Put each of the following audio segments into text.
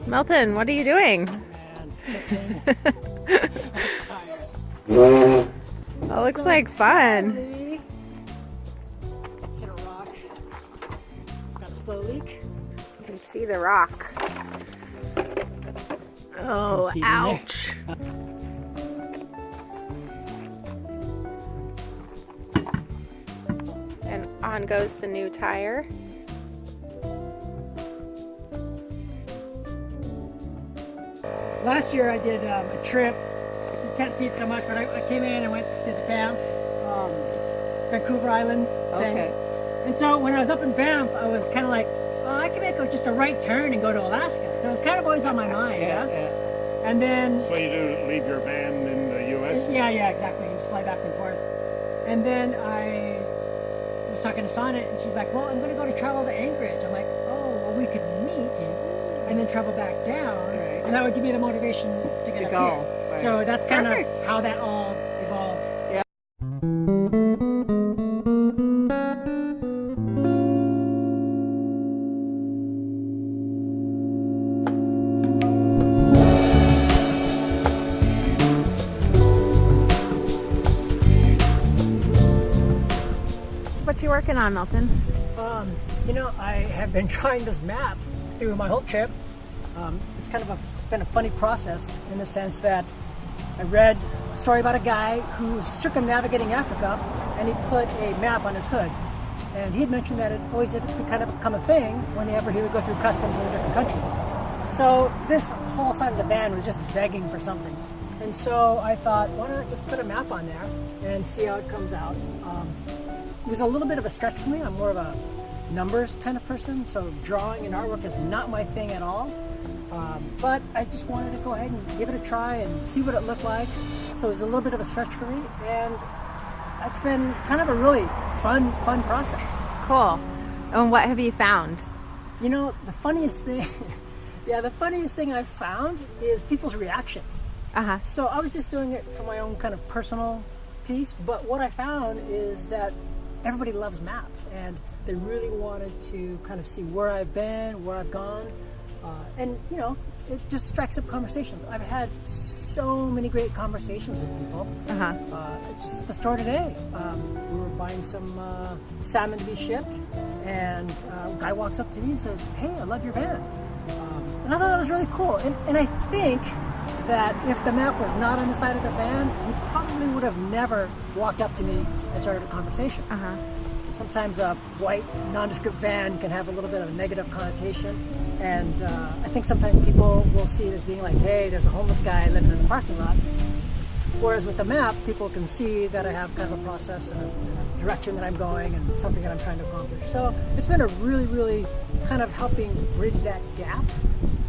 Melton, what are you doing? That looks like fun. Hit a rock. Got a slow leak. You can see the rock. Oh, see it in there. ouch. And on goes the new tire. Last year I did a trip. You can't see it so much, but I came in and went to the Banff, Vancouver Island thing. Okay. And so when I was up in Banff, I was kind of like, oh, I can make just a right turn and go to Alaska. So it was kind of always on my mind, yeah? And then, So you do leave your van in the U.S.? yeah, exactly. Just fly back and forth. And then I was talking to Sonnet, and she's like, well, I'm going to go to travel to Anchorage. I'm like, oh, well, we could meet and then travel back down. Right. And that would give me the motivation to get To up go, here. right. So that's kind Perfect. of how that all evolved. So what you working on, Melton? You know, I have been trying this map through my whole trip. It's kind of been a funny process in the sense that I read a story about a guy who was circumnavigating Africa, and he put a map on his hood. And he had mentioned that it always had kind of become a thing whenever he would go through customs in the different countries. So this whole side of the van was just begging for something. And so I thought, why not just put a map on there and see how it comes out. It was a little bit of a stretch for me. I'm more of a numbers kind of person, so drawing and artwork is not my thing at all. But I just wanted to go ahead and give it a try and see what it looked like. So it was a little bit of a stretch for me, and it's been kind of a really fun process. Cool. And what have you found? You know, the funniest thing, the funniest thing I've found is people's reactions. Uh-huh. So I was just doing it for my own kind of personal piece, but what I found is that everybody loves maps, and they really wanted to kind of see where I've been, where I've gone, and you know, it just strikes up conversations. I've had so many great conversations with people. Just at the store today, we were buying some salmon to be shipped, and a guy walks up to me and says, "Hey, I love your van." And I thought that was really cool. And I think that if the map was not on the side of the van, he probably would have never walked up to me and started a conversation. Sometimes a white, nondescript van can have a little bit of a negative connotation, and I think sometimes people will see it as being like, hey, there's a homeless guy living in the parking lot. Whereas with the map, people can see that I have kind of a process and a direction that I'm going and something that I'm trying to accomplish. So it's been a really kind of helping bridge that gap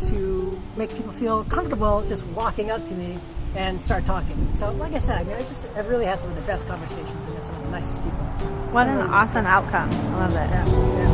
to make people feel comfortable just walking up to me and start talking. So like I said, I mean, I've really had some of the best conversations and met some of the nicest people. What an awesome outcome. I love it. Yeah.